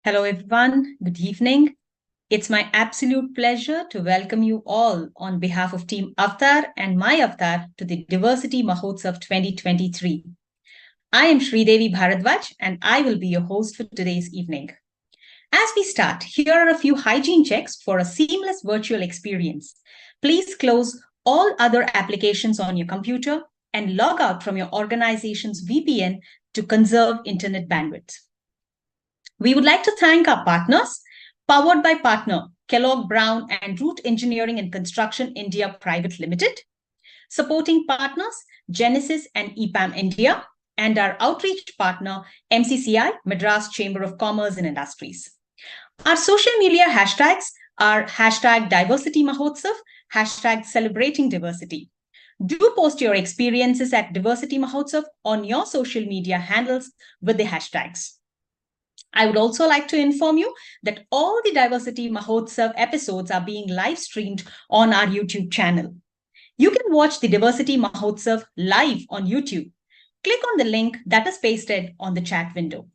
Hello, everyone. Good evening. It's my absolute pleasure to welcome you all on behalf of Team Avatar and my Avatar to the Diversity Mahotsav 2023. I am Sridevi Bharadwaj and I will be your host for today's evening. As we start, here are a few hygiene checks for a seamless virtual experience. Please close all other applications on your computer and log out from your organization's VPN to conserve internet bandwidth. We would like to thank our partners, powered by partner Kellogg Brown and Root Engineering and Construction India Private Limited, supporting partners Genesis and EPAM India, and our outreach partner MCCI, Madras Chamber of Commerce and Industries. Our social media hashtags are hashtag Diversity Mahotsav, hashtag Celebrating Diversity. Do post your experiences at Diversity Mahotsav on your social media handles with the hashtags. I would also like to inform you that all the Diversity Mahotsav episodes are being live streamed on our YouTube channel. You can watch the Diversity Mahotsav live on YouTube. Click on the link that is pasted on the chat window.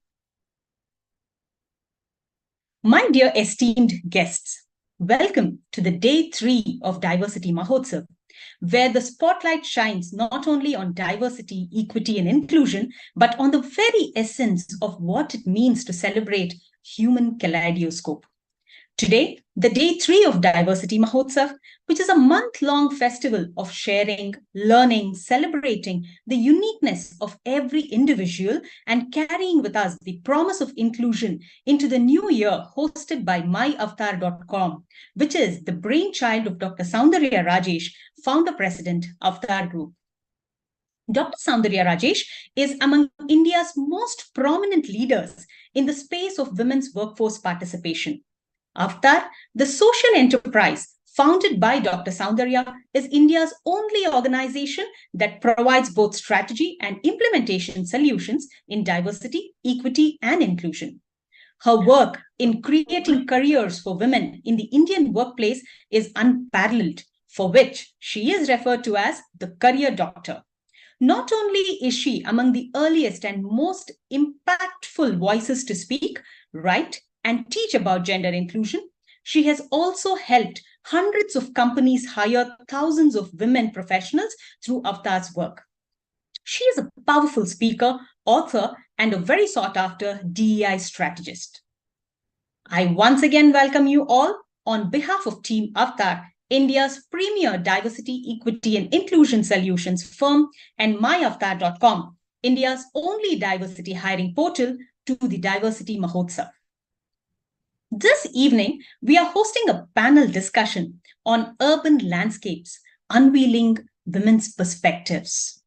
My dear esteemed guests, welcome to the day 3 of Diversity Mahotsav, where the spotlight shines not only on diversity, equity, and inclusion, but on the very essence of what it means to celebrate human kaleidoscope. Today, the day 3 of Diversity Mahotsav, which is a month-long festival of sharing, learning, celebrating the uniqueness of every individual and carrying with us the promise of inclusion into the new year, hosted by myavatar.com, which is the brainchild of Dr. Soundarya Rajesh, founder-president, Avatar Group. Dr. Soundarya Rajesh is among India's most prominent leaders in the space of women's workforce participation. Avatar, the social enterprise founded by Dr. Soundarya, is India's only organization that provides both strategy and implementation solutions in diversity, equity, and inclusion. Her work in creating careers for women in the Indian workplace is unparalleled, for which she is referred to as the career doctor. Not only is she among the earliest and most impactful voices to speak, write, and teach about gender inclusion, she has also helped hundreds of companies hire thousands of women professionals through Avatar's work. She is a powerful speaker, author, and a very sought-after DEI strategist. I once again welcome you all on behalf of Team Avatar, India's premier diversity, equity, and inclusion solutions firm, and myavatar.com, India's only diversity hiring portal, to the Diversity Mahotsav. This evening, we are hosting a panel discussion on urban landscapes, unveiling women's perspectives.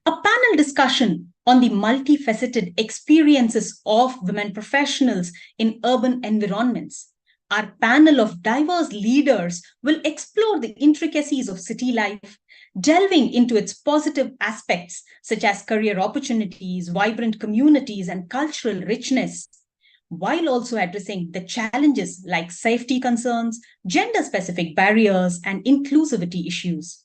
A panel discussion on the multifaceted experiences of women professionals in urban environments. Our panel of diverse leaders will explore the intricacies of city life, delving into its positive aspects such as career opportunities, vibrant communities, and cultural richness, while also addressing the challenges like safety concerns, gender-specific barriers, and inclusivity issues.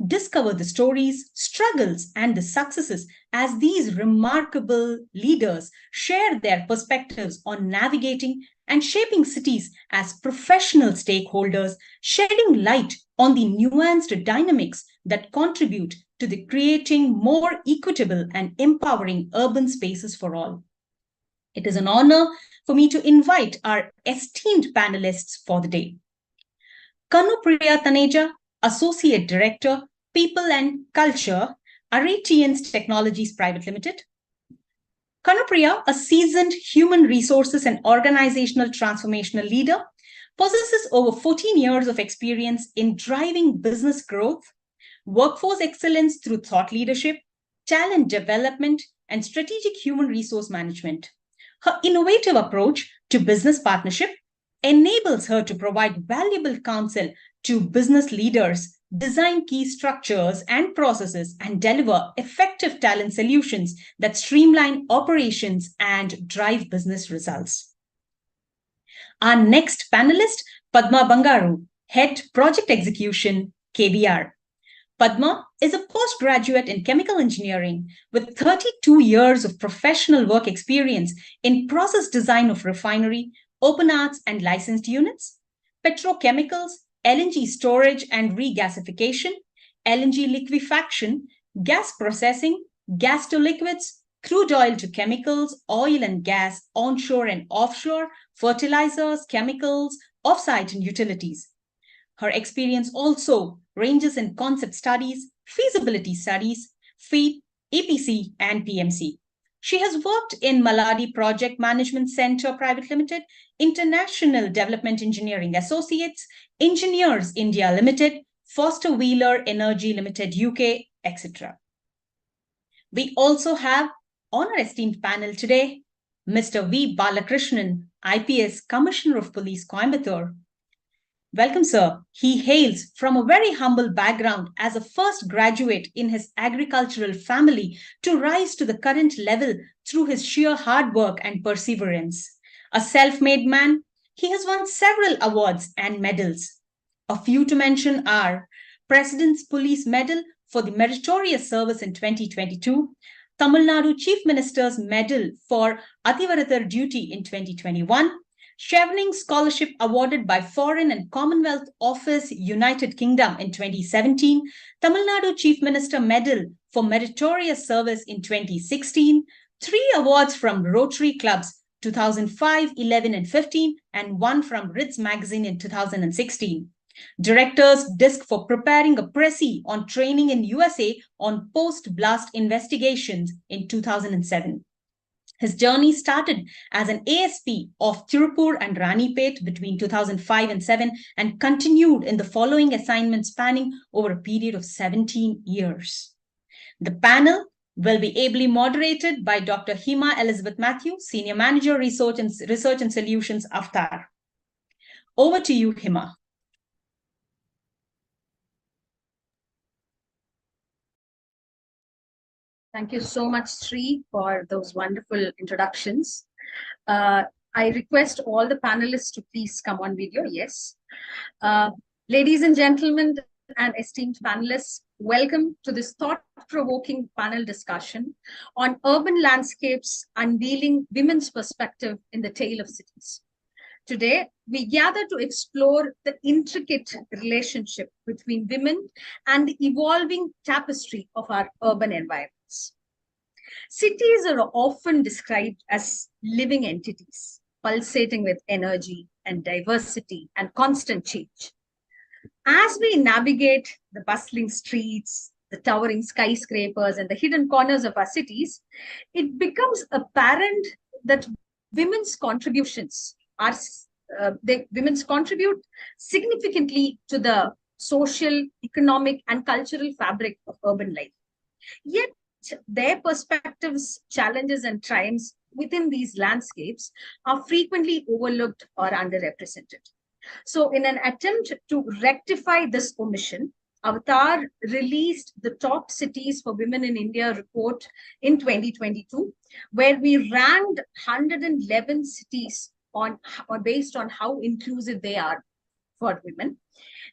Discover the stories, struggles, and the successes as these remarkable leaders share their perspectives on navigating and shaping cities as professional stakeholders, shedding light on the nuanced dynamics that contribute to the creating more equitable and empowering urban spaces for all. It is an honor for me to invite our esteemed panelists for the day. Kanupriya Taneja, Associate Director, People and Culture, Aretians Technologies Private Limited. Kanupriya, a seasoned human resources and organizational transformational leader, possesses over 14 years of experience in driving business growth, workforce excellence through thought leadership, talent development, and strategic human resource management. Her innovative approach to business partnership enables her to provide valuable counsel to business leaders, design key structures and processes, and deliver effective talent solutions that streamline operations and drive business results. Our next panelist, Padma Bangaru, Head Project Execution, KBR. Padma is a postgraduate in chemical engineering with 32 years of professional work experience in process design of refinery, open arts and licensed units, petrochemicals, LNG storage and regasification, LNG liquefaction, gas processing, gas to liquids, crude oil to chemicals, oil and gas, onshore and offshore, fertilizers, chemicals, offsite and utilities. Her experience also ranges in concept studies, feasibility studies, FEED, EPC, and PMC. She has worked in Maladi Project Management Center Private Limited, International Development Engineering Associates, Engineers India Limited, Foster Wheeler Energy Limited UK, etc. We also have on our esteemed panel today, Mr. V. Balakrishnan, IPS Commissioner of Police, Coimbatore. Welcome, sir. He hails from a very humble background as a first graduate in his agricultural family to rise to the current level through his sheer hard work and perseverance. A self-made man, he has won several awards and medals. A few to mention are President's Police Medal for the Meritorious Service in 2022, Tamil Nadu Chief Minister's Medal for Ativarathar Duty in 2021, Chevening Scholarship awarded by Foreign and Commonwealth Office, United Kingdom in 2017, Tamil Nadu Chief Minister Medal for Meritorious Service in 2016, 3 awards from Rotary Clubs, 2005, 11, and 15, and one from Ritz Magazine in 2016. Director's disc for preparing a Pressy on training in USA on post-blast investigations in 2007. His journey started as an ASP of Tirupur and Ranipet between 2005 and 7 and continued in the following assignments spanning over a period of 17 years. The panel will be ably moderated by Dr. Hima Elizabeth Matthew, Senior Manager, Research and Solutions, Avtar. Over to you, Hima. Thank you so much, Sri, for those wonderful introductions. I request all the panelists to please come on video. Yes. Ladies and gentlemen and esteemed panelists, welcome to this thought-provoking panel discussion on urban landscapes unveiling women's perspective in the tale of cities. Today, we gather to explore the intricate relationship between women and the evolving tapestry of our urban environments. Cities are often described as living entities, pulsating with energy and diversity and constant change. As we navigate the bustling streets, the towering skyscrapers, and the hidden corners of our cities, it becomes apparent that women's contributions are women's contribute significantly to the social, economic, and cultural fabric of urban life. Yet their perspectives, challenges, and triumphs within these landscapes are frequently overlooked or underrepresented. So in an attempt to rectify this omission, Avtar released the Top Cities for Women in India report in 2022, where we ranked 111 cities based on how inclusive they are for women.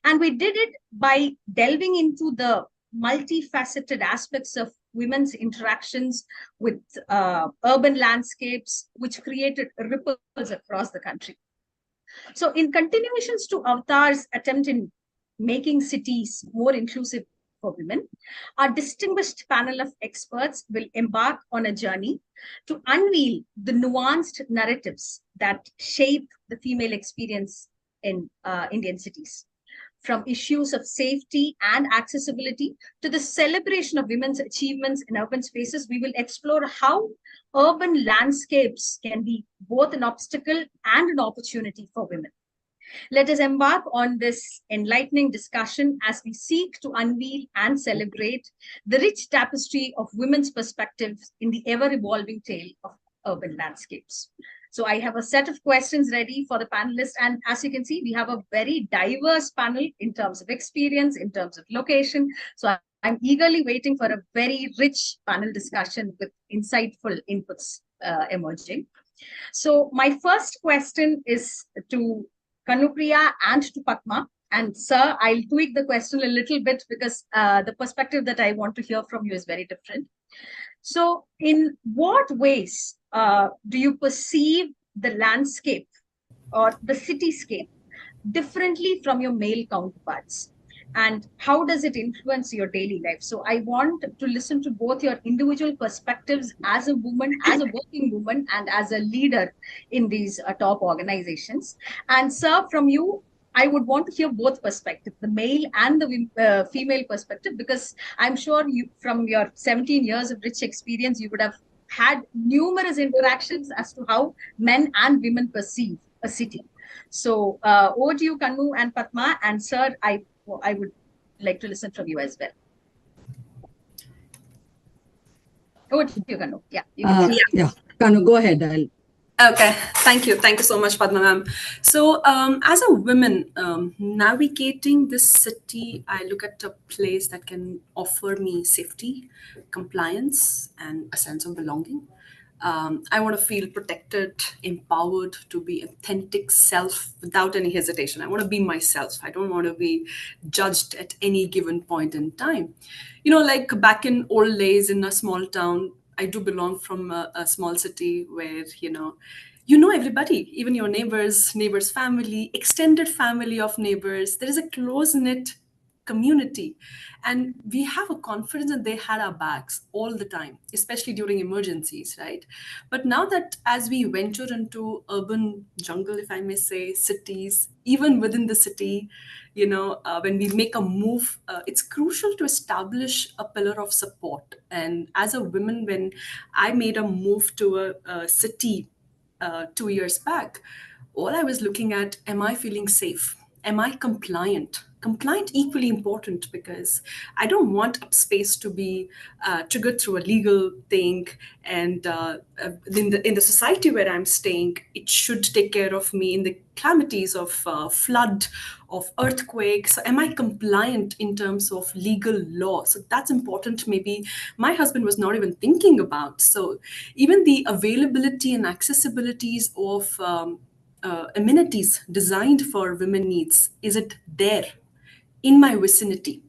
And we did it by delving into the multifaceted aspects of women's interactions with urban landscapes, which created ripples across the country. So in continuations to Avtar's attempt in making cities more inclusive for women, our distinguished panel of experts will embark on a journey to unveil the nuanced narratives that shape the female experience in Indian cities. From issues of safety and accessibility to the celebration of women's achievements in urban spaces, we will explore how urban landscapes can be both an obstacle and an opportunity for women. Let us embark on this enlightening discussion as we seek to unveil and celebrate the rich tapestry of women's perspectives in the ever-evolving tale of urban landscapes. So I have a set of questions ready for the panelists. And as you can see, we have a very diverse panel in terms of experience, in terms of location. So I'm eagerly waiting for a very rich panel discussion with insightful inputs emerging. So my first question is to Kanupriya and to Padma. And sir, I'll tweak the question a little bit because the perspective that I want to hear from you is very different. So in what ways do you perceive the landscape or the cityscape differently from your male counterparts? And how does it influence your daily life? So I want to listen to both your individual perspectives as a woman, as a working woman, and as a leader in these top organizations. And sir, from you, I would want to hear both perspectives, the male and the female perspective, because I'm sure you, from your 17 years of rich experience, you would have had numerous interactions as to how men and women perceive a city. So over to you, Kanu and Padma, and sir, I would like to listen from you as well. Over to you, Kanu. Yeah, you yeah. Kanu, go ahead. Okay, thank you. Thank you so much, Padma ma'am. So as a woman navigating this city, I look at a place that can offer me safety, compliance, and a sense of belonging. I want to feel protected, empowered to be authentic self without any hesitation. I want to be myself. I don't want to be judged at any given point in time. You know, like back in old days in a small town, I do belong from a small city where, you know everybody, even your neighbors' family, extended family of neighbors. There is a close-knit community. And we have a confidence that they had our backs all the time, especially during emergencies, right? But now that as we venture into urban jungle, if I may say, cities, even within the city, when we make a move, it's crucial to establish a pillar of support. And as a woman, when I made a move to a city 2 years back, all I was looking at, am I feeling safe? Am I compliant? Compliant equally important, because I don't want a space to be triggered through a legal thing. And in the society where I'm staying, it should take care of me in the calamities of flood, of earthquake. So am I compliant in terms of legal law? So that's important. Maybe my husband was not even thinking about. So even the availability and accessibilities of amenities designed for women needs, is it there in my vicinity?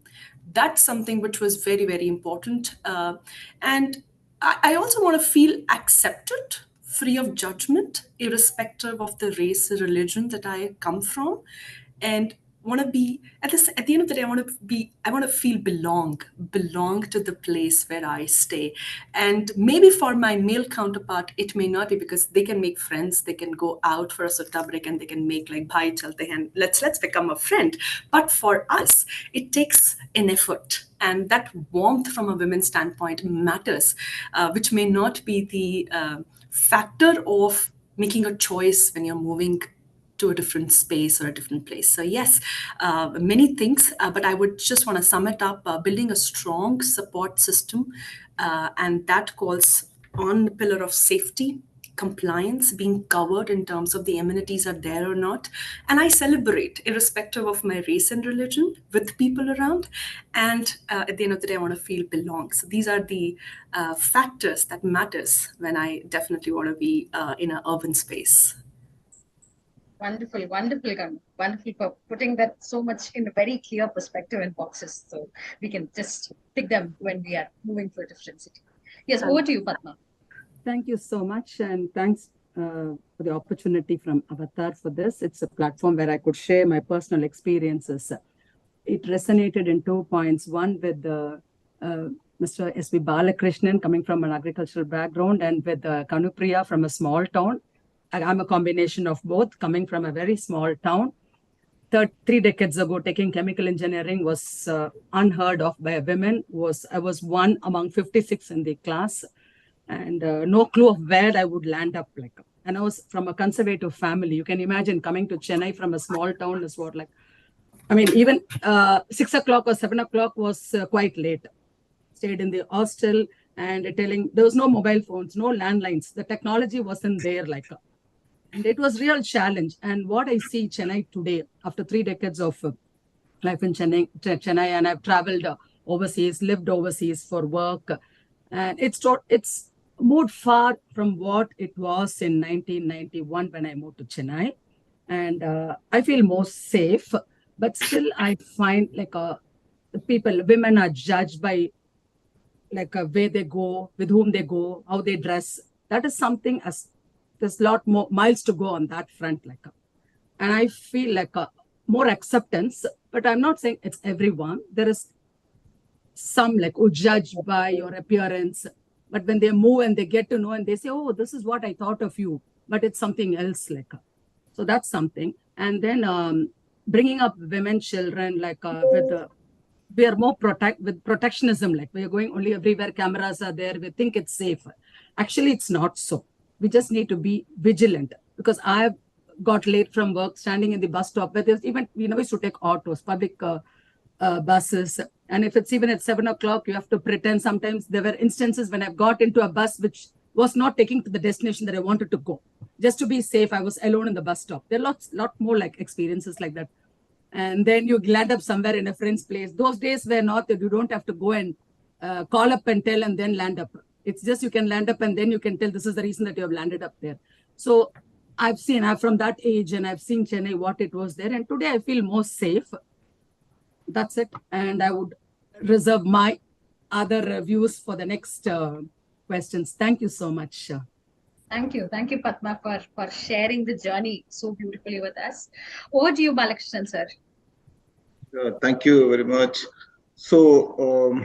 That's something which was very, very important. And I also want to feel accepted, free of judgment, irrespective of the race or religion that I come from. And want to be at the end of the day, I want to feel belong to the place where I stay. And maybe for my male counterpart, it may not be, because they can make friends, they can go out for a sutta break, and they can make like bhai chalte hain, let's become a friend. But for us, it takes an effort, and that warmth from a women's standpoint matters, which may not be the factor of making a choice when you're moving to a different space or a different place. So yes, many things, but I would just want to sum it up, building a strong support system, and that calls on the pillar of safety, compliance, being covered in terms of the amenities are there or not. And I celebrate, irrespective of my race and religion, with people around. And at the end of the day, I want to feel belong. So these are the factors that matters when I definitely want to be in an urban space. Wonderful, wonderful, Kanu. Wonderful for putting that so much in a very clear perspective in boxes, so we can just pick them when we are moving to a different city. Yes, over to you, Padma. Thank you so much, and thanks for the opportunity from Avatar for this. It's a platform where I could share my personal experiences. It resonated in 2 points. One with Mr. S.V. Balakrishnan, coming from an agricultural background, and with Kanupriya from a small town. I'm a combination of both, coming from a very small town. 3 decades ago, taking chemical engineering was unheard of by women. I was one among 56 in the class, and no clue of where I would land up. And I was from a conservative family. You can imagine coming to Chennai from a small town is what, even 6 o'clock or 7 o'clock was quite late. Stayed in the hostel, and there was no mobile phones, no landlines. The technology wasn't there. And it was real challenge. And what I see Chennai today, after 3 decades of life in Chennai, and I've traveled overseas, lived overseas for work, and it's moved far from what it was in 1991 when I moved to Chennai. And I feel more safe, but still I find women are judged by where they go, with whom they go, how they dress. That is something there's a lot more miles to go on that front. And I feel more acceptance, but I'm not saying it's everyone. There is some who judge by your appearance, but when they move and they get to know and they say, oh, this is what I thought of you, but it's something else. So that's something. And then bringing up women, children, we are more with protectionism, we are going only everywhere cameras are there, we think it's safe. Actually, it's not so. We just need to be vigilant, because I've got late from work, standing in the bus stop where there's even, we used to take autos, public buses. And if it's even at 7 o'clock, you have to pretend. Sometimes there were instances when I've got into a bus which was not taking to the destination that I wanted to go. Just to be safe, I was alone in the bus stop. There are lot more experiences like that. And then you land up somewhere in a friend's place. Those days were not that you don't have to go and call up and tell and then land up. It's just you can land up and then you can tell this is the reason that you have landed up there. So I'm from that age, and I've seen Chennai, what it was there. And today I feel more safe. That's it. And I would reserve my other views for the next questions. Thank you so much. Thank you. Thank you, Padma, for sharing the journey so beautifully with us. Over to you, Balakrishnan, sir. Thank you very much. So,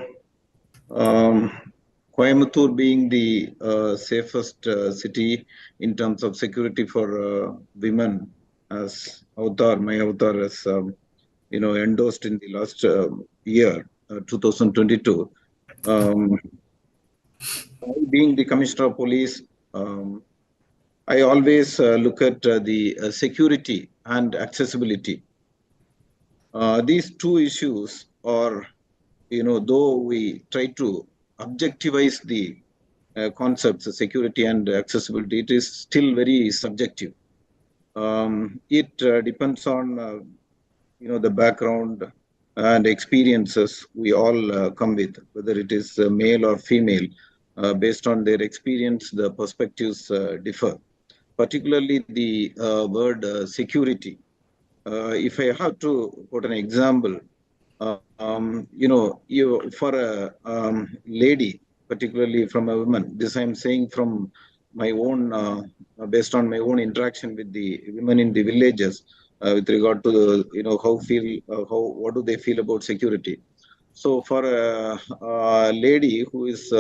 Coimbatore being the safest city in terms of security for women, as my avatar has endorsed in the last year, 2022. Um, being the Commissioner of Police, um, I always look at the security and accessibility. These two issues are, though we try to objectivize the concepts of security and accessibility, it is still very subjective. It depends on, the background and experiences we all come with, whether it is male or female. Based on their experience, the perspectives differ. Particularly the word security. If I have to put an example, you for a lady, particularly from a woman, this I'm saying from my own, based on my own interaction with the women in the villages, with regard to the, what do they feel about security. So for a lady who is,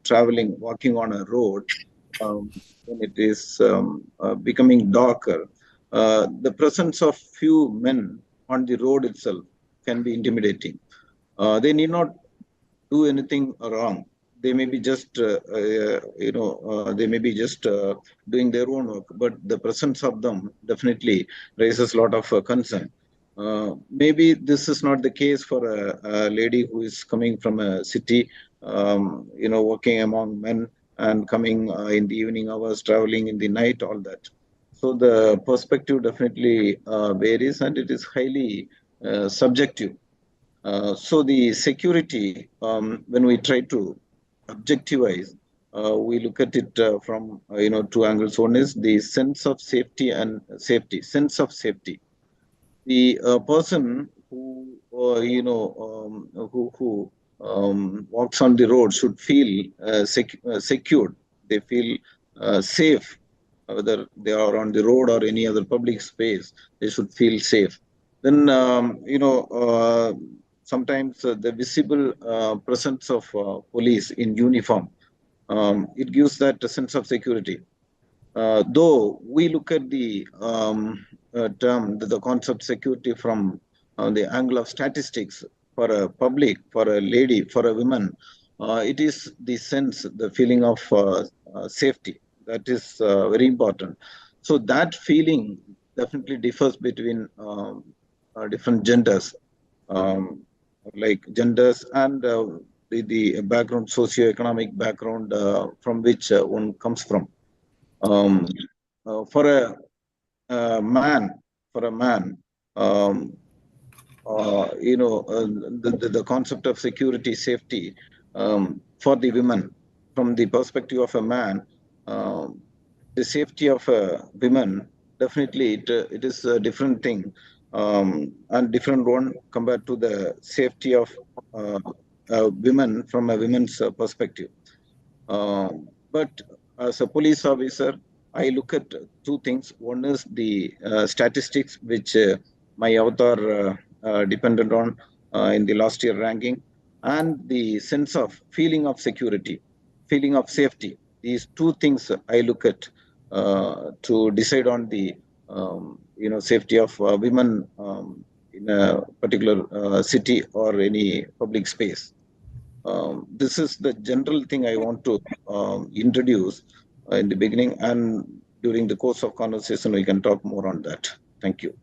traveling, walking on a road, when it is becoming darker, the presence of few men on the road itself can be intimidating. They need not do anything wrong. They may be just, they may be just doing their own work, but the presence of them definitely raises a lot of concern. Maybe this is not the case for a lady who is coming from a city, working among men and coming in the evening hours, traveling in the night, all that. So the perspective definitely varies, and it is highly subjective. So the security, when we try to objectivize, we look at it from two angles. One is the sense of safety and safety, sense of safety. The person who walks on the road should feel secured. They feel safe, whether they are on the road or any other public space. They should feel safe. Then sometimes the visible presence of police in uniform, it gives that sense of security. Though we look at the term, the concept security from the angle of statistics for a public, for a lady, for a woman, it is the sense, the feeling of safety. That is very important. So that feeling definitely differs between different genders, um, like genders and the background, socioeconomic background from which one comes from. Um, for man, for a man, um, the concept of security, safety for the women, from the perspective of a man, um, the safety of a women, definitely it is a different thing, and different one compared to the safety of women from a women's perspective. But as a police officer, I look at two things. One is the statistics, which my avatar depended on in the last year ranking, and the sense of feeling of security, feeling of safety. These two things I look at to decide on the safety of women in a particular city or any public space. This is the general thing I want to introduce in the beginning, and during the course of conversation, we can talk more on that. Thank you.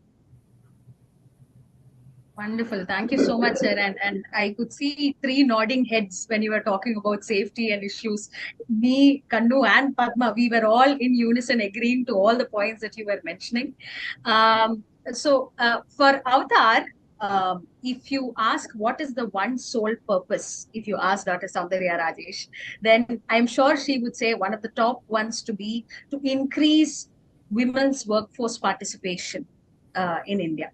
Wonderful. Thank you so much, sir. And I could see three nodding heads when you were talking about safety and issues. Me, Kannu, and Padma, we were all in unison agreeing to all the points that you were mentioning. For Avatar, if you ask what is the one sole purpose, if you ask Dr. Saundarya Rajesh, then I'm sure she would say one of the top ones to be to increase women's workforce participation in India.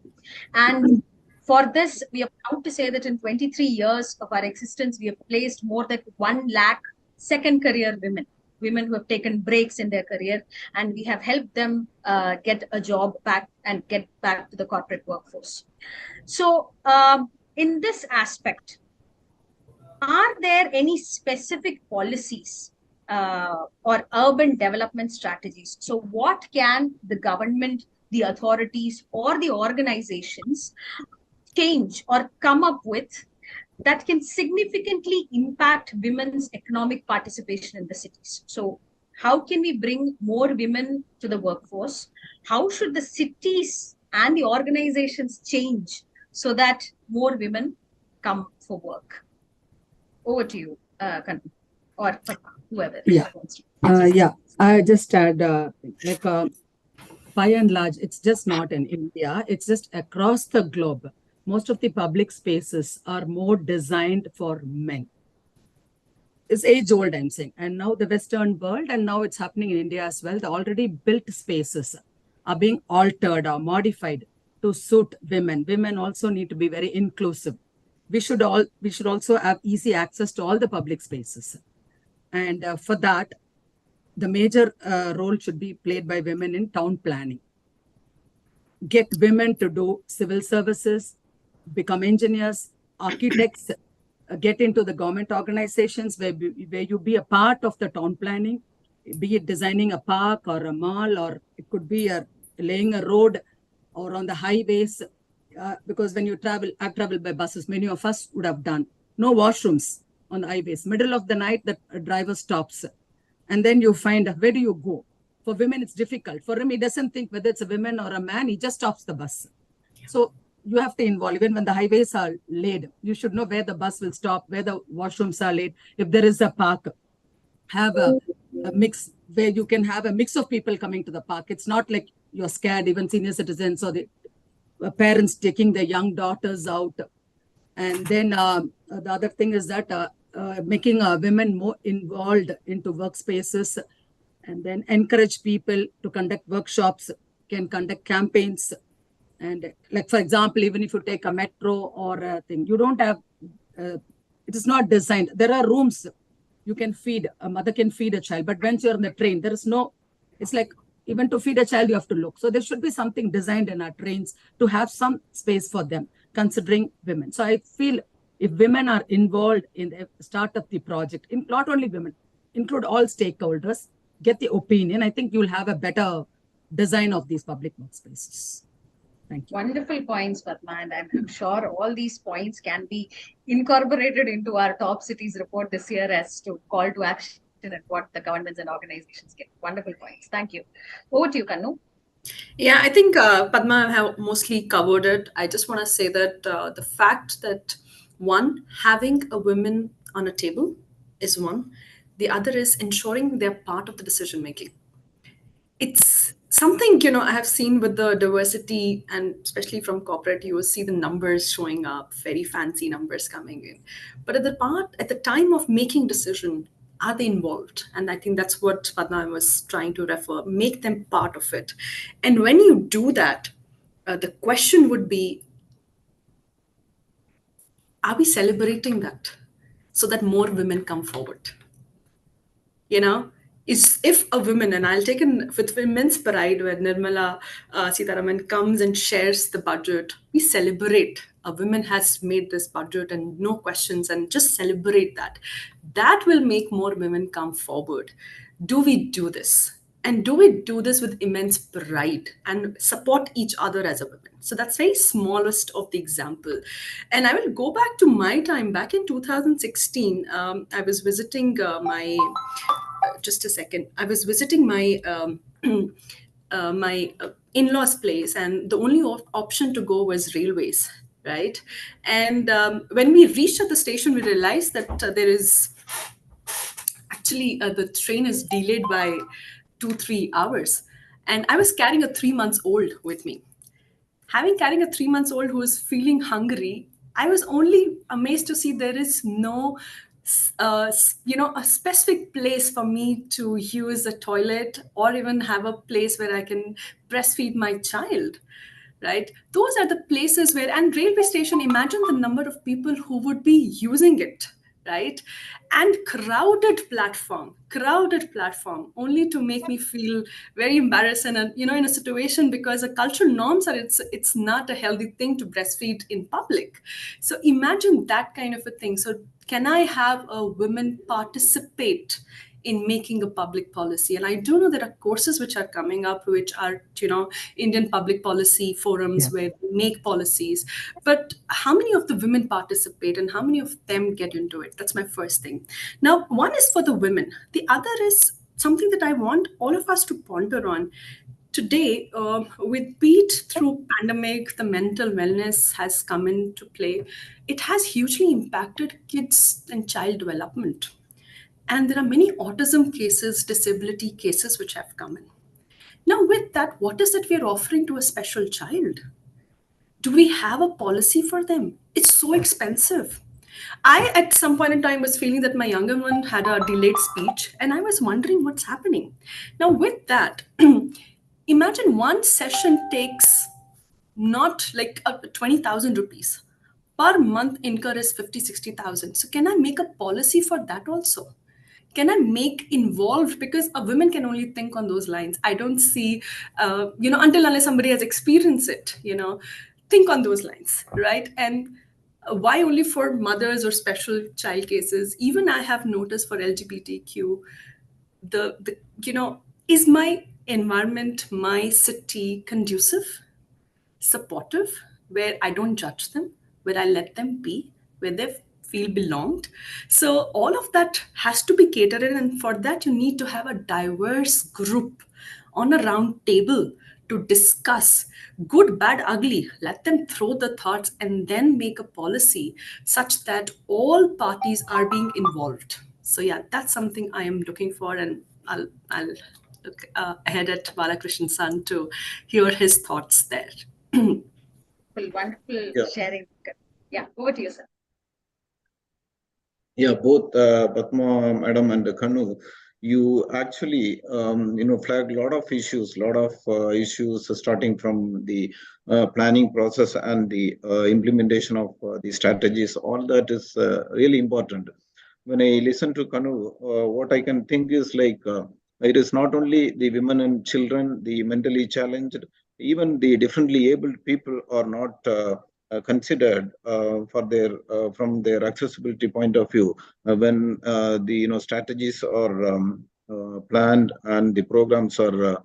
And for this, we are proud to say that in 23 years of our existence, we have placed more than 1 lakh second career women women who have taken breaks in their career, and we have helped them get a job back and get back to the corporate workforce. So, in this aspect, are there any specific policies or urban development strategies? So, what can the government, the authorities, or the organizations change or come up with that can significantly impact women's economic participation in the cities? So, how can we bring more women to the workforce? How should the cities and the organizations change so that more women come for work? Over to you, Kanu, or whoever. Yeah. Yeah. I just add, by and large, it's just not in India, it's just across the globe. Most of the public spaces are more designed for men. It's age old, I'm saying. And now the Western world, and now it's happening in India as well, the already built spaces are being altered or modified to suit women. Women also need to be very inclusive. We should also have easy access to all the public spaces. And for that, the major role should be played by women in town planning. Get women to do civil services, become engineers, architects, get into the government organizations where you be a part of the town planning, be it designing a park or a mall, or it could be laying a road or on the highways. Because when you travel, I've traveled by buses, many of us would have done. No washrooms on the highways. Middle of the night, the driver stops. And then you find, where do you go? For women, it's difficult. For him, he doesn't think whether it's a woman or a man. He just stops the bus. So you have to involve, even when the highways are laid, you should know where the bus will stop, where the washrooms are laid. If there is a park, have a mix where you can have a mix of people coming to the park. It's not like you're scared, even senior citizens or the parents taking their young daughters out. And then the other thing is that making women more involved into workspaces, and then encourage people to conduct workshops, can conduct campaigns. And like, for example, even if you take a metro or a thing, you don't have, it is not designed. There are rooms you can feed, a mother can feed a child, but once you're on the train, there is no, it's like, even to feed a child, you have to look. So there should be something designed in our trains to have some space for them, considering women. So I feel if women are involved in the start of the project, not only women, include all stakeholders, get the opinion, I think you'll have a better design of these public workspaces. Thank you. Wonderful points, Padma, and I'm sure all these points can be incorporated into our top cities report this year as to call to action and what the governments and organizations get. Wonderful points. Thank you. Over to you, Kanu. Yeah, I think Padma have mostly covered it. I just want to say that the fact that one, having a woman on a table is one. The other is ensuring they're part of the decision making. It's something, I have seen with the diversity, and especially from corporate, you will see the numbers showing up, very fancy numbers coming in. But at the time of making decision, are they involved? And I think that's what Padma was trying to refer, make them part of it. And when you do that, the question would be, are we celebrating that so that more women come forward? Is if a woman, and I'll take in with Women's Pride, where Nirmala Sitaraman comes and shares the budget, we celebrate. A woman has made this budget and no questions, and just celebrate that. That will make more women come forward. Do we do this? And do we do this with immense pride and support each other as a woman? So that's very smallest of the example. And I will go back to my time. Back in 2016, I was visiting just a second. I was visiting my my in-laws' place, and the only option to go was railways, right? And when we reached at the station, we realized that there is actually the train is delayed by 2-3 hours, and I was carrying a 3 months old with me. Carrying a 3 months old who was feeling hungry, I was only amazed to see there is no a specific place for me to use a toilet or even have a place where I can breastfeed my child, right? Those are the places where, and railway station, imagine the number of people who would be using it, right? And crowded platform, only to make me feel very embarrassed and, in a situation, because the cultural norms are, it's not a healthy thing to breastfeed in public. So imagine that kind of a thing. So can I have a women participate in making a public policy? And I do know there are courses which are coming up, which are, Indian public policy forums, Yeah. where we make policies. But how many of the women participate and how many of them get into it? That's my first thing. Now, one is for the women. The other is something that I want all of us to ponder on. Today, with beat through pandemic, the mental wellness has come into play. It has hugely impacted kids and child development. And there are many autism cases, disability cases which have come in. Now, with that, what is it we are offering to a special child? Do we have a policy for them? It's so expensive. I, at some point in time, was feeling that my younger one had a delayed speech, and I was wondering what's happening. Now, with that, imagine one session takes not like 20,000 rupees. Per month incur is 50, 60,000. So, can I make a policy for that also? Can I make involved, because a woman can only think on those lines. I don't see, until unless somebody has experienced it, think on those lines, right? And why only for mothers or special child cases? Even I have noticed for LGBTQ, the is my environment, my city conducive, supportive, where I don't judge them, where I let them be, where they feel belonged. So all of that has to be catered in, and for that you need to have a diverse group on a round table to discuss good, bad, ugly. Let them throw the thoughts and then make a policy such that all parties are being involved. So yeah, that's something I am looking for, and I'll look ahead at Balakrishnan San to hear his thoughts there. Wonderful Yeah. sharing. Yeah, over to you, sir. Yeah, both Padma Madam and Kanu, you actually flagged a lot of issues starting from the planning process and the implementation of the strategies. All that is really important. When I listen to Kanu, what I can think is like it is not only the women and children, the mentally challenged, even the differently abled people are not considered for their from their accessibility point of view when the strategies are planned and the programs are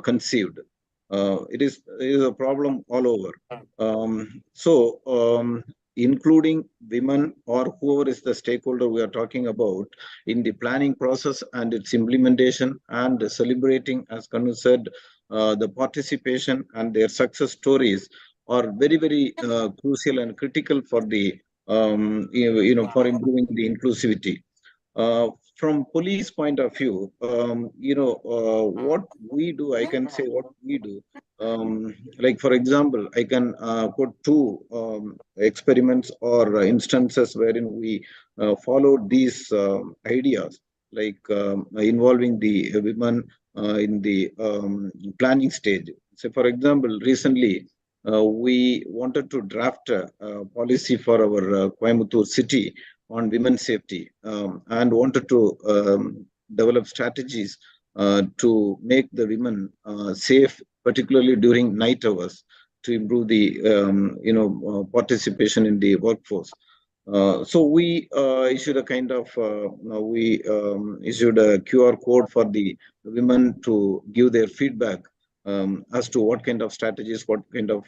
conceived. It is a problem all over. Including women or whoever is the stakeholder we are talking about in the planning process and its implementation, and celebrating, as Kanu said, the participation and their success stories are very, very crucial and critical for the for improving the inclusivity. From police point of view, what we do, I can say what we do. Like for example, I can put two experiments or instances wherein we followed these ideas, like involving the women in the planning stage. So, for example, recently we wanted to draft a policy for our Coimbatore city on women's safety, and wanted to develop strategies to make the women safe, particularly during night hours, to improve the participation in the workforce. So we issued a kind of we issued a QR code for the women to give their feedback as to what kind of strategies, what kind of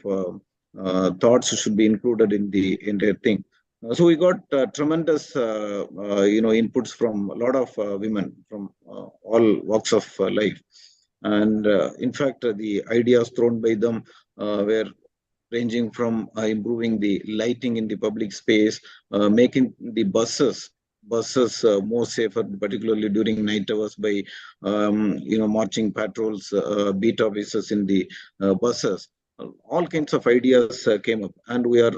thoughts should be included in the entire thing. So we got tremendous, inputs from a lot of women from all walks of life, and in fact, the ideas thrown by them were ranging from improving the lighting in the public space, making the buses more safer, particularly during night hours by marching patrols, beat officers in the buses. All kinds of ideas came up, and we are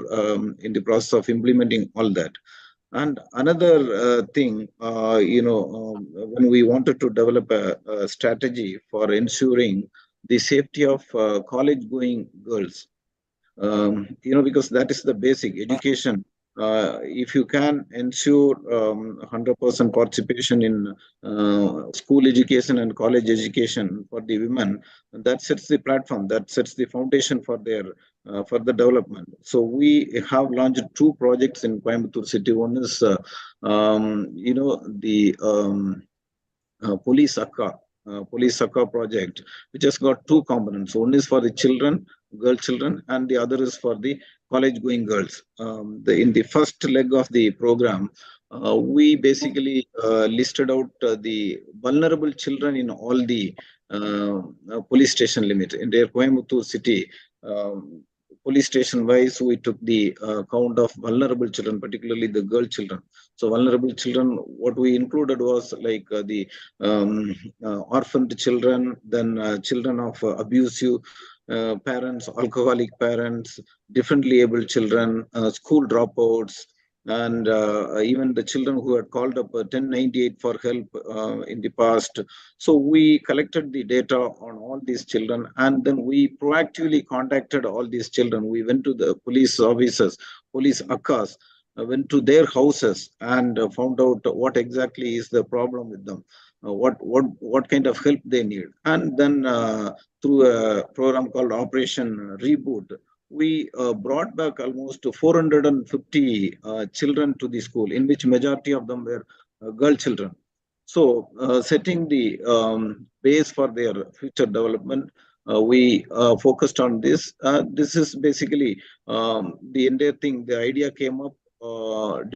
in the process of implementing all that. And another thing, when we wanted to develop a strategy for ensuring the safety of college-going girls, because that is the basic education if you can ensure 100% participation in school education and college education for the women, that sets the platform, that sets the foundation for their further development. So we have launched two projects in Coimbatore city. One is, the Police Akka project, which has got two components. One is for the children, girl children, and the other is for the college-going girls. In the first leg of the program, we basically listed out the vulnerable children in all the police station limits in their Coimbatore city. Police station wise, we took the count of vulnerable children, particularly the girl children. So vulnerable children, what we included was like the orphaned children, then children of abusive parents, alcoholic parents, differently abled children, school dropouts, and even the children who had called up 1098 for help in the past. So we collected the data on all these children, and then we proactively contacted all these children. We went to the police officers, police akkas, went to their houses and found out what exactly is the problem with them, what kind of help they need, and then through a program called Operation Reboot, we brought back almost 450 children to the school, in which majority of them were girl children. So, setting the base for their future development, we focused on this. This is basically the entire thing. The idea came up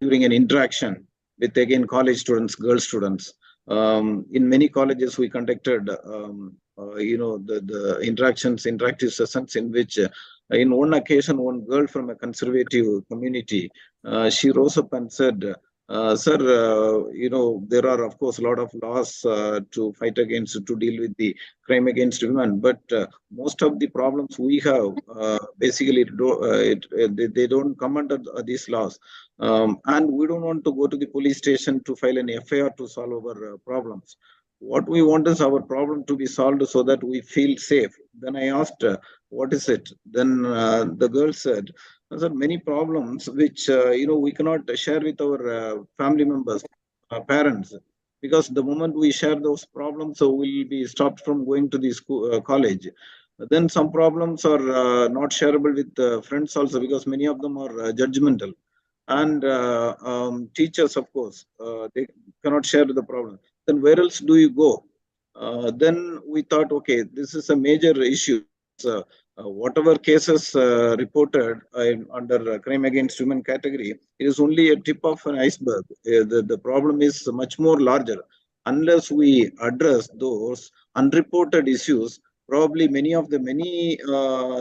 during an interaction with, again, college students, girl students. In many colleges, we conducted, the interactive sessions in which, in one occasion, one girl from a conservative community, she rose up and said, sir, there are, of course, a lot of laws to fight against, to deal with the crime against women, but most of the problems we have, basically, they don't come under these laws. And we don't want to go to the police station to file an FIR to solve our problems. What we want is our problem to be solved so that we feel safe. Then I asked, what is it? Then the girl said, there are many problems which we cannot share with our family members, parents, because the moment we share those problems, so we'll be stopped from going to the school, college. Then some problems are not shareable with friends also, because many of them are judgmental, and teachers, of course, they cannot share the problem. Then where else do you go? Then we thought, okay, this is a major issue. Whatever cases reported under crime against women category, it is only a tip of an iceberg. The problem is much more larger. Unless we address those unreported issues, probably many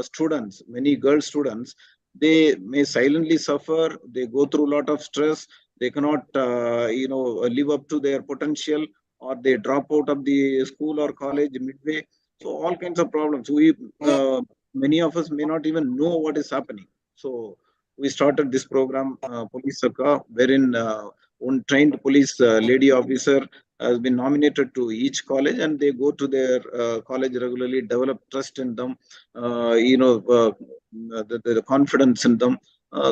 students, many girl students, they may silently suffer. They go through a lot of stress. They cannot, live up to their potential, or they drop out of the school or college midway. So all kinds of problems. Many of us may not even know what is happening. So we started this program, Police Saka, wherein one trained police lady officer has been nominated to each college, and they go to their college regularly, develop trust in them, the confidence in them,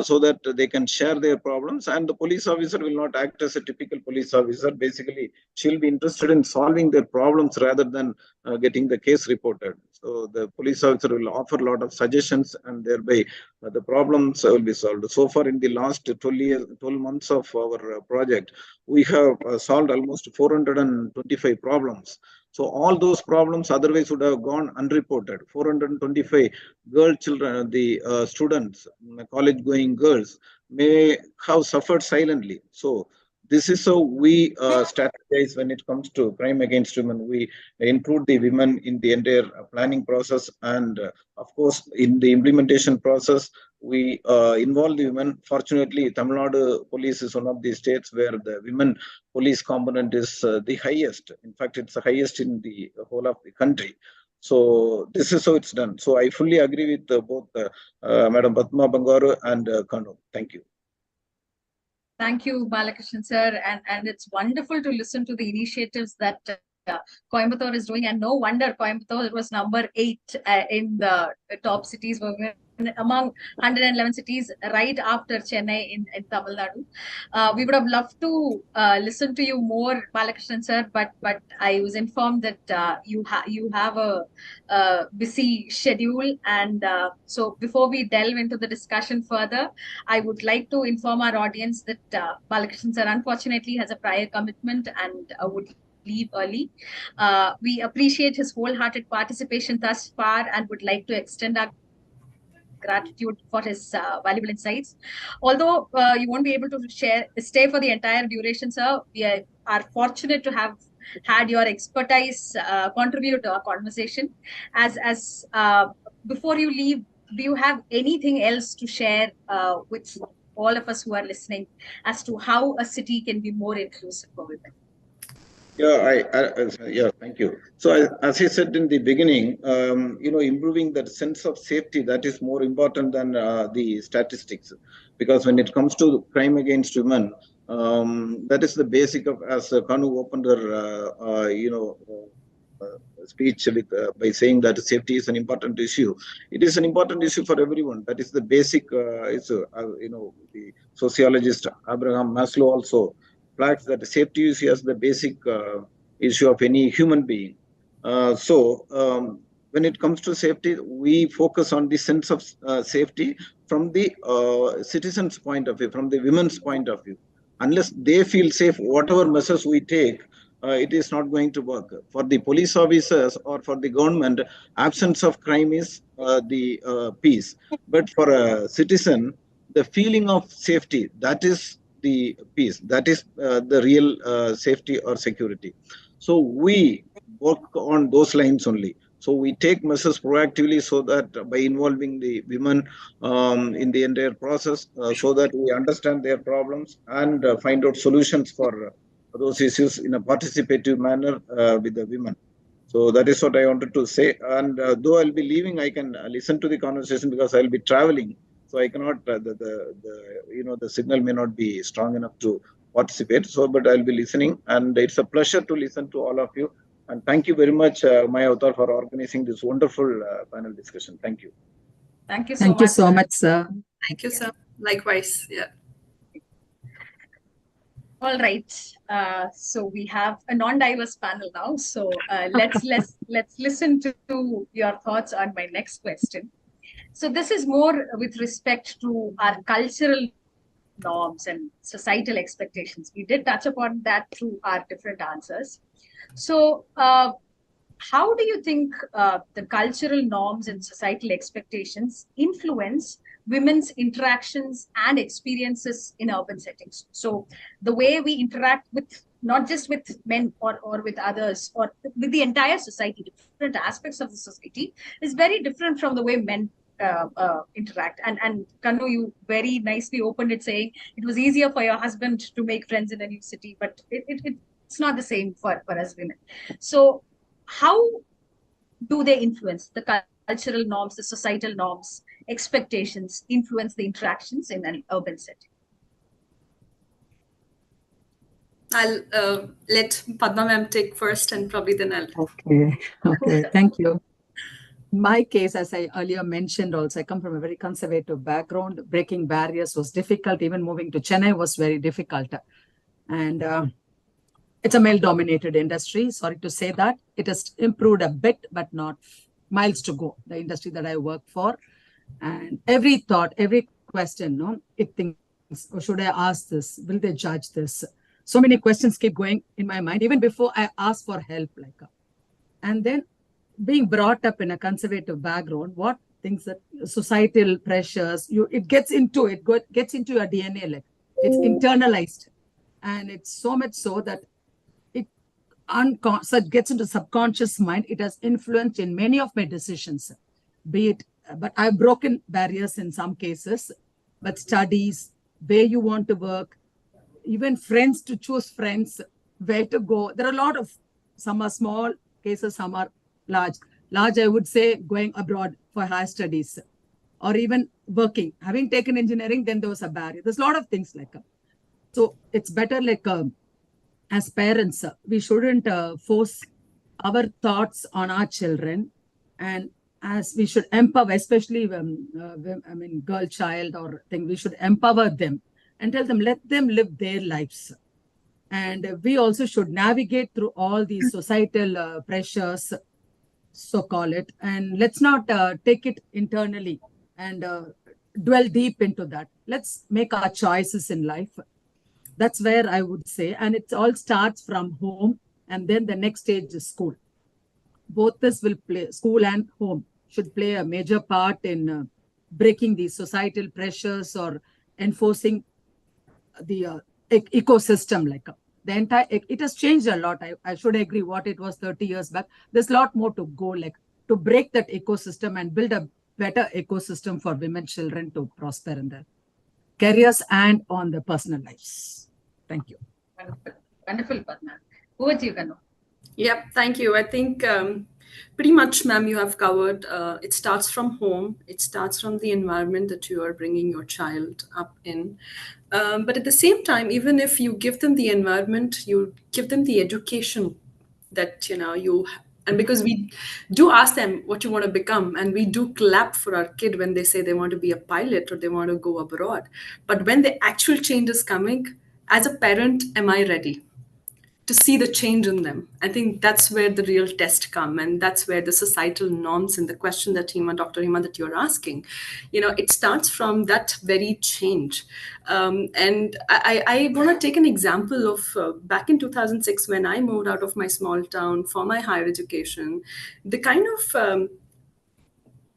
so that they can share their problems. And the police officer will not act as a typical police officer. Basically, she'll be interested in solving their problems rather than getting the case reported. So the police officer will offer a lot of suggestions, and thereby the problems will be solved. So far, in the last 12 months of our project, we have solved almost 425 problems. So all those problems otherwise would have gone unreported. 425 girl children, the students, college-going girls, may have suffered silently. So this is how we strategize when it comes to crime against women. We include the women in the entire planning process, and of course, in the implementation process, we involve the women. Fortunately, Tamil Nadu police is one of the states where the women police component is the highest. In fact, it's the highest in the whole of the country. So this is how it's done. So I fully agree with both Madam Padma Bangaru and Kanu. Thank you. Thank you, Balakrishnan sir. And it's wonderful to listen to the initiatives that Coimbatore is doing, and no wonder Coimbatore was number 8 in the top cities for women among 111 cities, right after Chennai in Tamil Nadu. We would have loved to listen to you more, Balakrishnan sir, but I was informed that you have a busy schedule, and so before we delve into the discussion further, I would like to inform our audience that Balakrishnan sir unfortunately has a prior commitment and would leave early. We appreciate his wholehearted participation thus far and would like to extend our gratitude for his valuable insights. Although you won't be able to stay for the entire duration, sir, we are fortunate to have had your expertise contribute to our conversation. As before you leave, do you have anything else to share with all of us who are listening as to how a city can be more inclusive for women? Yeah, thank you. So as I said in the beginning, improving that sense of safety, that is more important than the statistics, because when it comes to crime against women, that is the basic of, as Kanu opened her, speech with by saying that safety is an important issue. It is an important issue for everyone. That is the basic. The sociologist Abraham Maslow also flags that safety is as the basic issue of any human being. When it comes to safety, we focus on the sense of safety from the citizens' point of view, from the women's point of view. Unless they feel safe, whatever measures we take, it is not going to work. For the police officers or for the government, absence of crime is the peace. But for a citizen, the feeling of safety, that is the peace, that is the real safety or security. So we work on those lines only. So we take measures proactively so that by involving the women in the entire process, so that we understand their problems and find out solutions for those issues in a participative manner with the women. So that is what I wanted to say. And though I'll be leaving, I can listen to the conversation because I'll be traveling. So I cannot, the signal may not be strong enough to participate. So, but I'll be listening, and it's a pleasure to listen to all of you. And thank you very much, Mahotsav, for organizing this wonderful panel discussion. Thank you. Thank you so much. Thank you so much, sir. Thank you, sir. Likewise. Yeah. All right. So we have a non-diverse panel now. So let's listen to your thoughts on my next question. So this is more with respect to our cultural norms and societal expectations. We did touch upon that through our different answers. So how do you think the cultural norms and societal expectations influence women's interactions and experiences in urban settings? So the way we interact with, not just with men or with others, or with the entire society, different aspects of the society, is very different from the way men interact. And Kanu, you very nicely opened it saying it was easier for your husband to make friends in a new city, but it's not the same for us women. So how do they influence the cultural norms, the societal norms, expectations, influence the interactions in an urban setting? I'll let Padma ma'am take first, and probably then I'll. Okay, thank you. In my case, as I earlier mentioned also, I come from a very conservative background. Breaking barriers was difficult. Even moving to Chennai was very difficult. And it's a male-dominated industry. Sorry to say that. It has improved a bit, but not miles to go, the industry that I work for. And every thought, every question, it thinks, oh, should I ask this? Will they judge this? So many questions keep going in my mind, even before I ask for help. And then being brought up in a conservative background, what things that societal pressures, it gets into your DNA, it's internalized. And it's so much so that so it gets into subconscious mind. It has influenced in many of my decisions, but I've broken barriers in some cases, but studies, where you want to work, even friends, to choose friends, where to go. There are a lot of, some are small cases, some are large. Large, I would say, going abroad for higher studies, or even working. Having taken engineering, then there was a barrier. There's a lot of things like that. So it's better as parents, we shouldn't force our thoughts on our children, and as we should empower, especially girl child or thing, we should empower them and tell them, let them live their lives. And we also should navigate through all these societal pressures, so call it, and let's not take it internally and dwell deep into that. Let's make our choices in life. That's where I would say, and it all starts from home, and then the next stage is school. Both this will play, school and home should play a major part in breaking these societal pressures or enforcing the ecosystem. Like the entire, it has changed a lot. I should agree what it was 30 years back. There's a lot more to go, like to break that ecosystem and build a better ecosystem for women, children to prosper in their careers and on their personal lives. Thank you. Wonderful, wonderful, Padma. Over to you, Kanu. Yep, thank you. I think pretty much, ma'am, you have covered. It starts from home. It starts from the environment that you are bringing your child up in. But at the same time, even if you give them the environment, you give them the education that, and because we do ask them what you want to become, and we do clap for our kid when they say they want to be a pilot or they want to go abroad. But when the actual change is coming, as a parent, am I ready to see the change in them? I think that's where the real test come, and that's where the societal norms and the question that Dr. Hima, that you're asking, it starts from that very change. And I want to take an example of back in 2006 when I moved out of my small town for my higher education. The kind of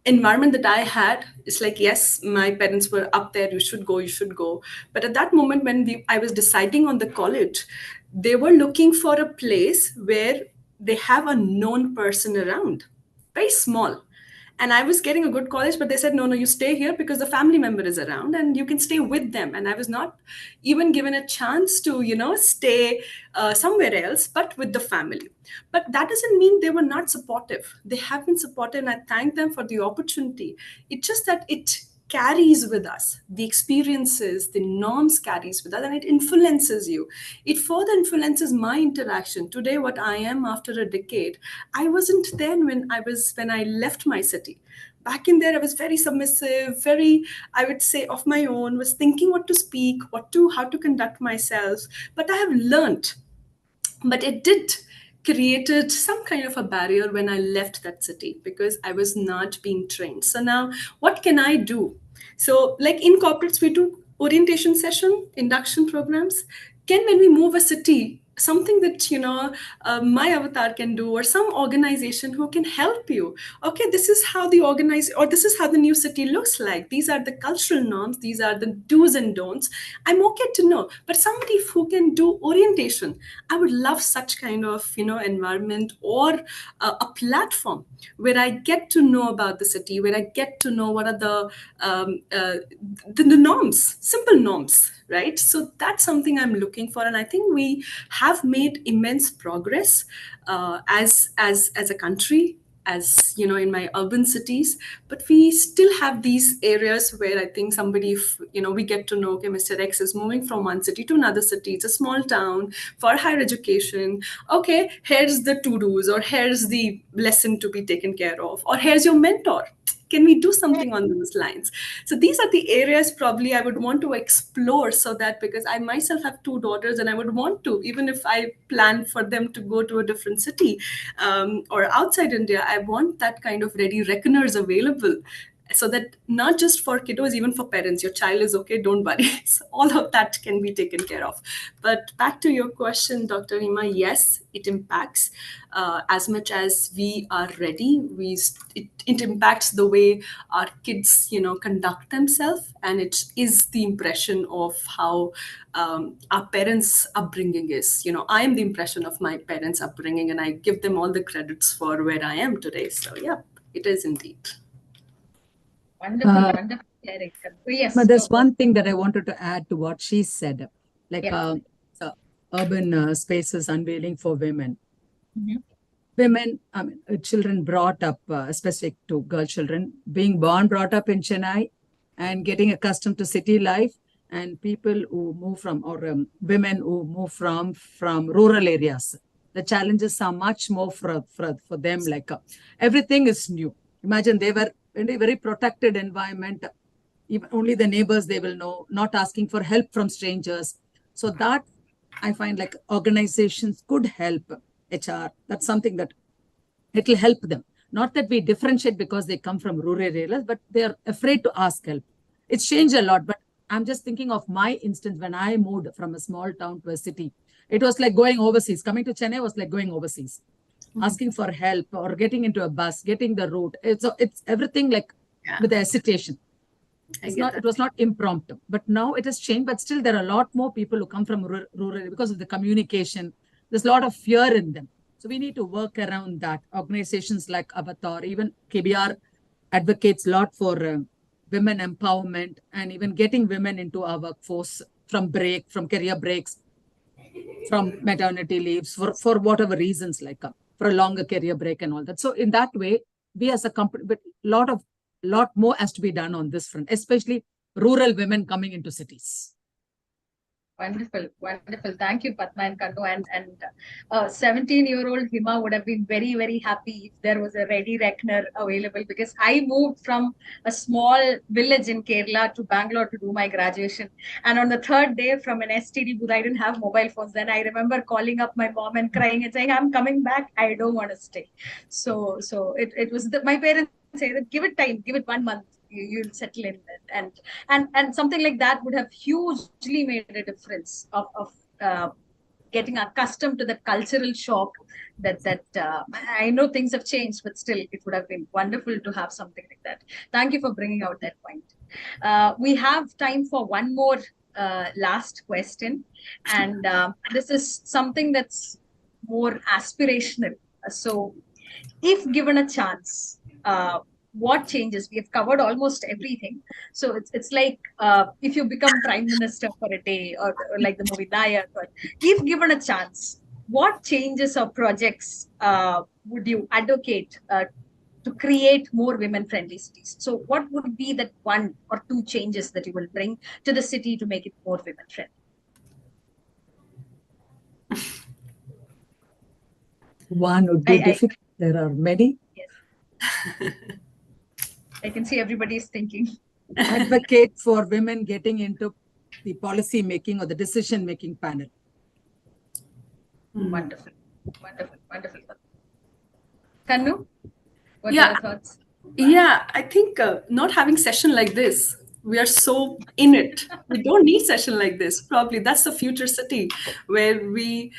environment that I had is like, yes, my parents were up there, you should go. But at that moment when I was deciding on the college, they were looking for a place where they have a known person around, very small. And I was getting a good college, but they said, no, you stay here because the family member is around and you can stay with them. And I was not even given a chance to, stay somewhere else, but with the family. But that doesn't mean they were not supportive. They have been supportive, and I thank them for the opportunity. It's just that it carries with us the experiences, the norms carries with us, and it influences you. It further influences my interaction today. What I am after a decade, I wasn't then when I left my city. Back in there, I was very submissive, very, I would say, of my own, was thinking what to speak, how to conduct myself. But I have learned, but it did created some kind of a barrier when I left that city because I was not being trained. So now what can I do? So like in corporates, we do orientation session, induction programs. When we move a city, something that my avatar can do, or some organization who can help you, okay, this is how this is how the new city looks like, these are the cultural norms, these are the do's and don'ts, I'm okay to know. But somebody who can do orientation, I would love such kind of environment, or a platform where I get to know about the city, where I get to know what are the norms, simple norms, right? So that's something I'm looking for, and I think we have made immense progress as a country, as in my urban cities. But we still have these areas where I think somebody, we get to know, okay, Mr. X is moving from one city to another city, it's a small town for higher education, okay, here's the to-dos, or here's the lesson to be taken care of, or here's your mentor. Can we do something on those lines? So these are the areas probably I would want to explore, so that, because I myself have two daughters and I would want to, even if I plan for them to go to a different city or outside India, I want that kind of ready reckoners available, so that not just for kiddos, even for parents, your child is okay, don't worry. So all of that can be taken care of. But back to your question, Dr. Hima, yes, it impacts as much as we are ready. It impacts the way our kids, conduct themselves, and it is the impression of how our parents' upbringing is. I am the impression of my parents' upbringing, and I give them all the credits for where I am today. So yeah, it is indeed. Wonderful, wonderful, Eric. Yes. But there's one thing that I wanted to add to what she said, like urban spaces unveiling for women. Mm-hmm. Women, children brought up, specific to girl children, being brought up in Chennai and getting accustomed to city life, and people who move from, or women who move from rural areas. The challenges are much more for them. Like everything is new. Imagine they were in a very protected environment. Even only the neighbors they will know, not asking for help from strangers. So that I find like organizations could help HR. That's something that it will help them. Not that we differentiate because they come from rural areas, but they are afraid to ask help. It's changed a lot, but I'm just thinking of my instance when I moved from a small town to a city. It was like going overseas. Coming to Chennai was like going overseas, asking for help or getting into a bus, getting the route. It's everything like with the hesitation. It was not impromptu, but now it has changed. But still, there are a lot more people who come from rural because of the communication. There's a lot of fear in them. So we need to work around that. Organizations like Avatar, even KBR advocates a lot for women empowerment and even getting women into our workforce from career breaks, from maternity leaves, for whatever reasons, like for a longer career break and all that. So in that way, we as a company, but lot more has to be done on this front, especially rural women coming into cities. Wonderful, wonderful. Thank you, Padma and Kandu. And 17-year-old Hima would have been very, very happy if there was a ready reckoner available, because I moved from a small village in Kerala to Bangalore to do my graduation. And on the third day from an STD booth, I didn't have mobile phones. Then I remember calling up my mom and crying and saying, I'm coming back. I don't want to stay. So it was my parents say that give it time, give it 1 month. You'll settle in and something like that would have hugely made a difference of getting accustomed to the cultural shock that I know things have changed, but still it would have been wonderful to have something like that. Thank you for bringing out that point. We have time for one more last question, and this is something that's more aspirational. So if given a chance, what changes? We have covered almost everything. So it's like if you become prime minister for a day, or like the movie Nayak, or if given a chance, what changes or projects would you advocate to create more women-friendly cities? So what would be that 1 or 2 changes that you will bring to the city to make it more women-friendly? One would be difficult. There are many. Yes. I can see everybody is thinking. Advocate for women getting into the policy making or the decision making panel. Wonderful, wonderful, wonderful. Kannu, what are your thoughts? Yeah, I think not having session like this, we are so in it. We don't need session like this. Probably that's the future city where we,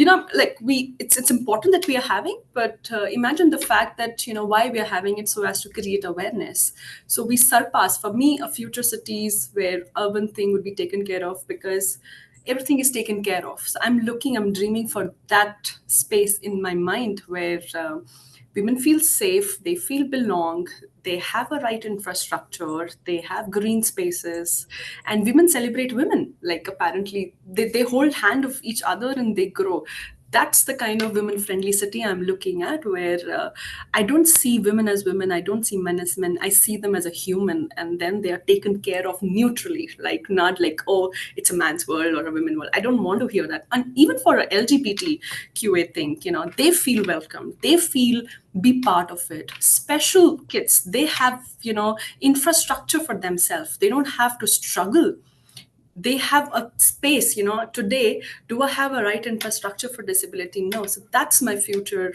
it's important that we are having, but imagine the fact that, why we are having it, so as to create awareness. So we surpass, for me, a future cities where urban thing would be taken care of, because everything is taken care of. So I'm dreaming for that space in my mind where women feel safe, they feel belong, they have a right infrastructure, they have green spaces, and women celebrate women. Like apparently they hold hand of each other and they grow. That's the kind of women friendly city I'm looking at, where I don't see women as women, I don't see men as men, I see them as a human, and then they are taken care of neutrally, like not like, oh, it's a man's world or a women world. I don't want to hear that. And even for a LGBTQA thing, they feel welcome, they feel be part of it. Special kids, they have infrastructure for themselves, they don't have to struggle, they have a space. Today, do I have a right infrastructure for disability? No. So that's my future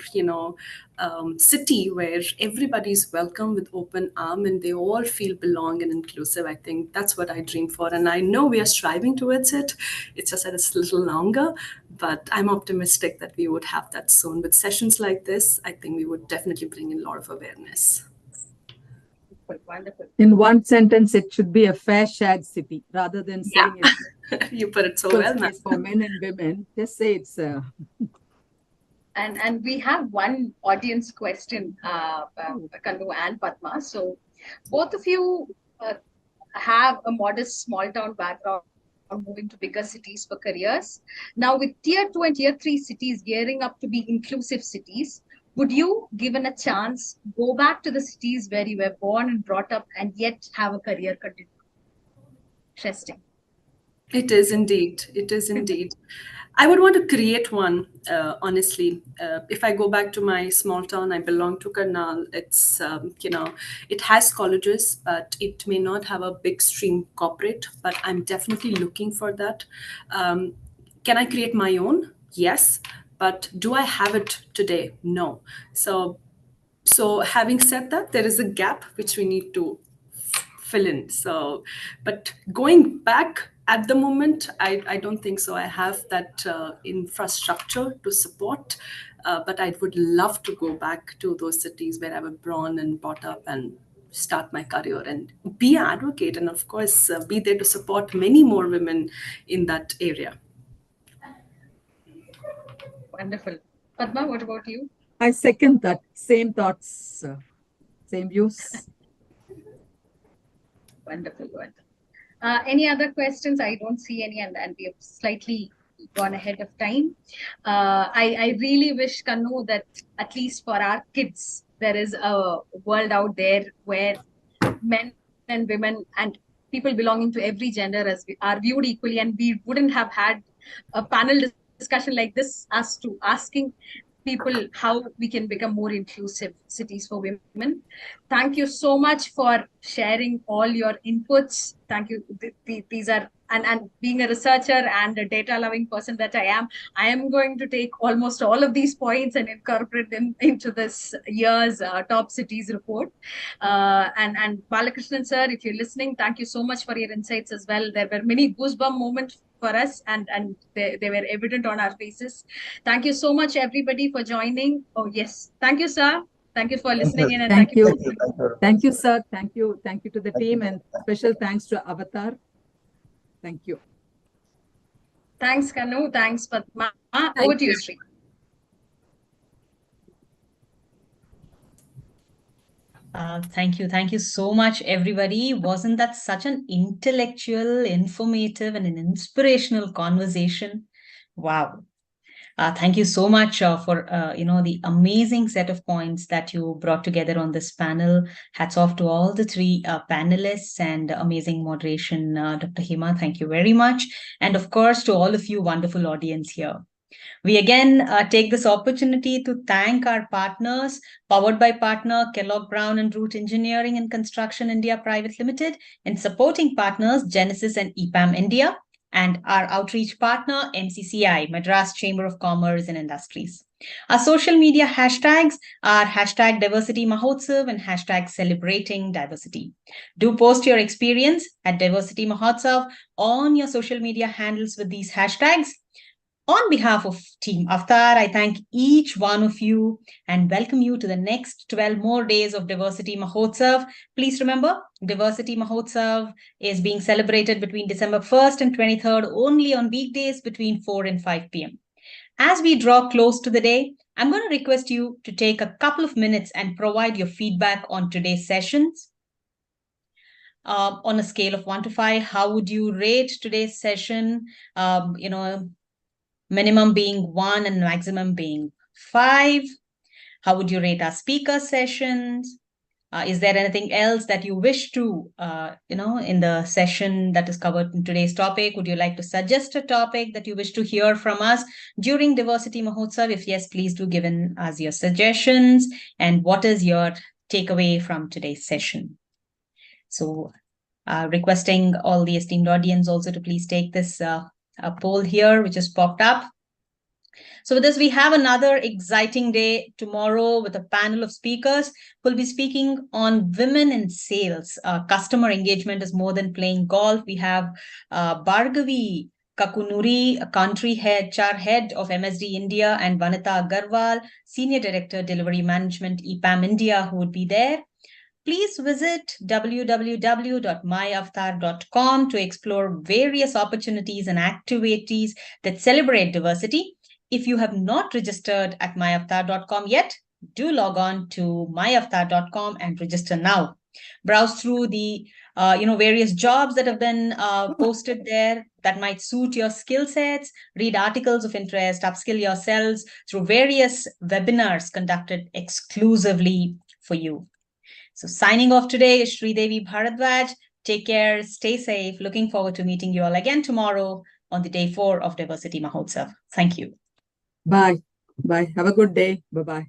city, where everybody's welcome with open arm and they all feel belong and inclusive. I think that's what I dream for, and I know we are striving towards it. It's just that it's a little longer, but I'm optimistic that we would have that soon. With sessions like this, I think we would definitely bring in a lot of awareness. Wonderful. In one sentence, it should be a fair shared city rather than saying it's you put it so well, ma'am. For men and women. Just say it's And we have one audience question, Kandu and Padma. So both of you have a modest small town background, moving to bigger cities for careers. Now with tier 2 and tier 3 cities gearing up to be inclusive cities, would you, given a chance, go back to the cities where you were born and brought up and yet have a career continue? Interesting. It is indeed. It is indeed. I would want to create one, honestly. If I go back to my small town, I belong to Karnal. It's, it has colleges, but it may not have a big stream corporate, but I'm definitely looking for that. Can I create my own? Yes. But do I have it today? No. So having said that, there is a gap which we need to fill in. So, but going back at the moment, I don't think so. I have that infrastructure to support, but I would love to go back to those cities where I was born and brought up and start my career and be an advocate, and of course be there to support many more women in that area. Wonderful. Padma, what about you? I second that. Same thoughts, same views. Wonderful, wonderful. Any other questions? I don't see any, and we have slightly gone ahead of time. I really wish, Kanu, that at least for our kids, there is a world out there where men and women and people belonging to every gender are viewed equally, and we wouldn't have had a panel discussion like this as to asking people how we can become more inclusive cities for women. Thank you so much for sharing all your inputs. Thank you. These are, and being a researcher and a data loving person that I am going to take almost all of these points and incorporate them into this year's top cities report. And Balakrishnan sir, if you're listening, thank you so much for your insights as well. There were many goosebump moments for us, and they were evident on our faces. Thank you so much, everybody, for joining. Oh, yes. Thank you, sir. Thank you for listening in, and Thank you. Thank Thank you, sir. Thank you. Thank you to the team, and special thanks to Avatar. Thank you. Thanks, Kanu. Thanks, Padma. Thank Over to you, you. Sri. Thank you. Thank you so much, everybody. Wasn't that such an intellectual, informative, and an inspirational conversation? Wow. Thank you so much for the amazing set of points that you brought together on this panel. Hats off to all the three panelists and amazing moderation, Dr. Hema. Thank you very much, and of course to all of you wonderful audience here. We again take this opportunity to thank our partners, powered by partner Kellogg Brown and Root Engineering and Construction India Private Limited, and supporting partners Genesis and EPAM India, and our outreach partner MCCI, Madras Chamber of Commerce and Industries. Our social media hashtags are hashtag Diversity Mahotsav and hashtag Celebrating Diversity. Do post your experience at Diversity Mahotsav on your social media handles with these hashtags. On behalf of Team Avatar, I thank each one of you and welcome you to the next 12 more days of Diversity Mahotsav. Please remember, Diversity Mahotsav is being celebrated between December 1st and 23rd only on weekdays between 4 and 5 p.m. As we draw close to the day, I'm going to request you to take a couple of minutes and provide your feedback on today's sessions. On a scale of 1 to 5, how would you rate today's session? Minimum being 1 and maximum being 5. How would you rate our speaker sessions? Is there anything else that you wish to, in the session that is covered in today's topic? Would you like to suggest a topic that you wish to hear from us during Diversity Mahotsav? If yes, please do give us your suggestions. And what is your takeaway from today's session? So requesting all the esteemed audience also to please take this a poll here, which has popped up. So with this, we have another exciting day tomorrow with a panel of speakers who will be speaking on women in sales. Customer engagement is more than playing golf. We have Bhargavi Kakunuri, a country head, HR head of MSD India, and Vanita Agarwal, Senior Director, Delivery Management, EPAM India, who would be there. Please visit www.myavatar.com to explore various opportunities and activities that celebrate diversity. If you have not registered at myavatar.com yet, do log on to myavatar.com and register now. Browse through the various jobs that have been posted there that might suit your skill sets, read articles of interest, upskill yourselves through various webinars conducted exclusively for you. So signing off today is Sridevi Bharadwaj. Take care, stay safe. Looking forward to meeting you all again tomorrow. on the day 4 of Diversity Mahotsav. Thank you. Bye. Bye. Have a good day. Bye-bye.